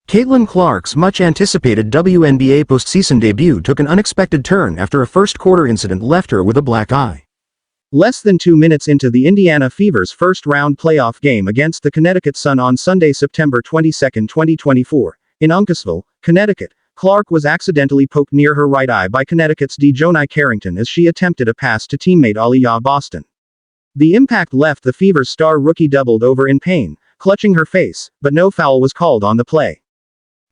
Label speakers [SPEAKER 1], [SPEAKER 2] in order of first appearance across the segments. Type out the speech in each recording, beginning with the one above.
[SPEAKER 1] Caitlin Clark's much-anticipated WNBA postseason debut took an unexpected turn after a first-quarter incident left her with a black eye. Less than 2 minutes into the Indiana Fever's first-round playoff game against the Connecticut Sun on Sunday, September 22, 2024, in Uncasville, Connecticut, Clark was accidentally poked near her right eye by Connecticut's DeJoni Carrington as she attempted a pass to teammate Aliyah Boston. The impact left the Fever's star rookie doubled over in pain, clutching her face, but no foul was called on the play.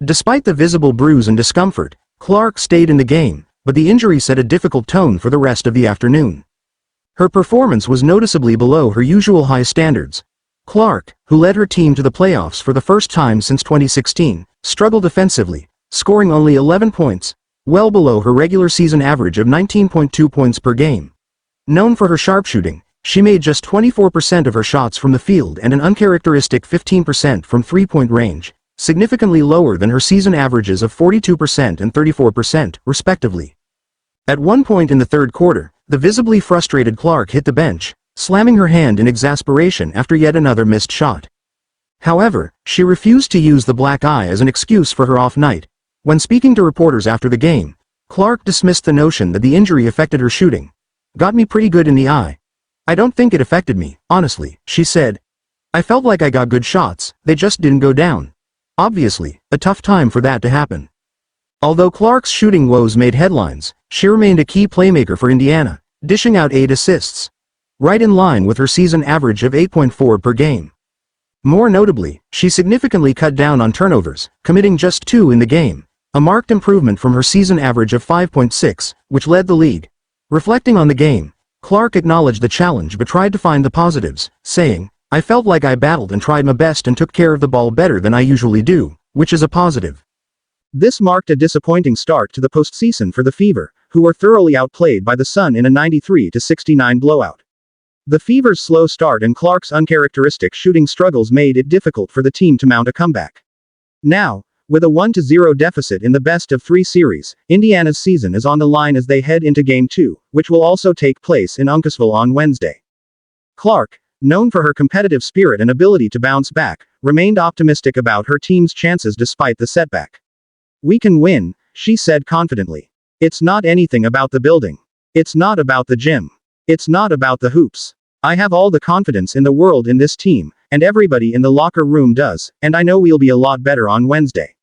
[SPEAKER 1] Despite the visible bruise and discomfort, Clark stayed in the game, but the injury set a difficult tone for the rest of the afternoon. Her performance was noticeably below her usual high standards. Clark, who led her team to the playoffs for the first time since 2016, struggled offensively, scoring only 11 points, well below her regular season average of 19.2 points per game. Known for her sharpshooting, she made just 24% of her shots from the field and an uncharacteristic 15% from three-point range, significantly lower than her season averages of 42% and 34%, respectively. At one point in the third quarter, the visibly frustrated Clark hit the bench, slamming her hand in exasperation after yet another missed shot. However, she refused to use the black eye as an excuse for her off night. When speaking to reporters after the game, Clark dismissed the notion that the injury affected her shooting. "Got me pretty good in the eye. I don't think it affected me, honestly," she said. "I felt like I got good shots, they just didn't go down." Obviously, a tough time for that to happen. Although Clark's shooting woes made headlines, she remained a key playmaker for Indiana, dishing out 8 assists. Right in line with her season average of 8.4 per game. More notably, she significantly cut down on turnovers, committing just 2 in the game, a marked improvement from her season average of 5.6, which led the league. Reflecting on the game, Clark acknowledged the challenge but tried to find the positives, saying, "I felt like I battled and tried my best and took care of the ball better than I usually do, which is a positive." This marked a disappointing start to the postseason for the Fever, who were thoroughly outplayed by the Sun in a 93-69 blowout. The Fever's slow start and Clark's uncharacteristic shooting struggles made it difficult for the team to mount a comeback. Now, with a 1-0 deficit in the best-of-3 series, Indiana's season is on the line as they head into Game 2, which will also take place in Uncasville on Wednesday. Clark, known for her competitive spirit and ability to bounce back, remained optimistic about her team's chances despite the setback. "We can win," she said confidently. "It's not anything about the building. It's not about the gym. It's not about the hoops. I have all the confidence in the world in this team, and everybody in the locker room does, and I know we'll be a lot better on Wednesday."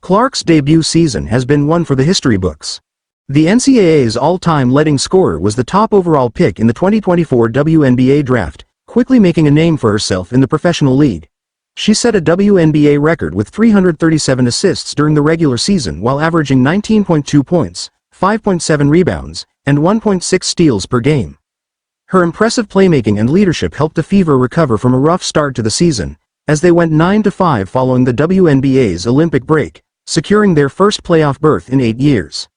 [SPEAKER 1] Clark's debut season has been one for the history books. The NCAA's all-time leading scorer was the top overall pick in the 2024 WNBA draft, quickly making a name for herself in the professional league. She set a WNBA record with 337 assists during the regular season while averaging 19.2 points, 5.7 rebounds, and 1.6 steals per game. Her impressive playmaking and leadership helped the Fever recover from a rough start to the season, as they went 9-5 following the WNBA's Olympic break, securing their first playoff berth in 8 years.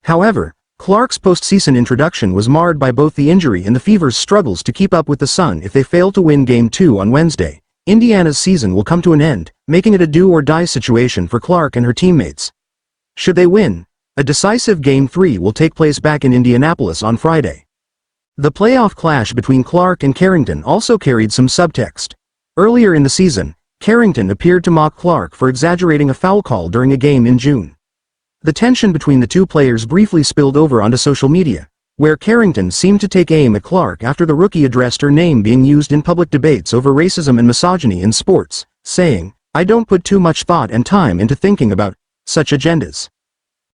[SPEAKER 1] However, Clark's postseason introduction was marred by both the injury and the Fever's struggles to keep up with the Sun. If they fail to win Game 2 on Wednesday, Indiana's season will come to an end, making it a do-or-die situation for Clark and her teammates. Should they win, a decisive Game 3 will take place back in Indianapolis on Friday. The playoff clash between Clark and Carrington also carried some subtext. Earlier in the season, Carrington appeared to mock Clark for exaggerating a foul call during a game in June. The tension between the two players briefly spilled over onto social media, where Carrington seemed to take aim at Clark after the rookie addressed her name being used in public debates over racism and misogyny in sports, saying, "I don't put too much thought and time into thinking about such agendas."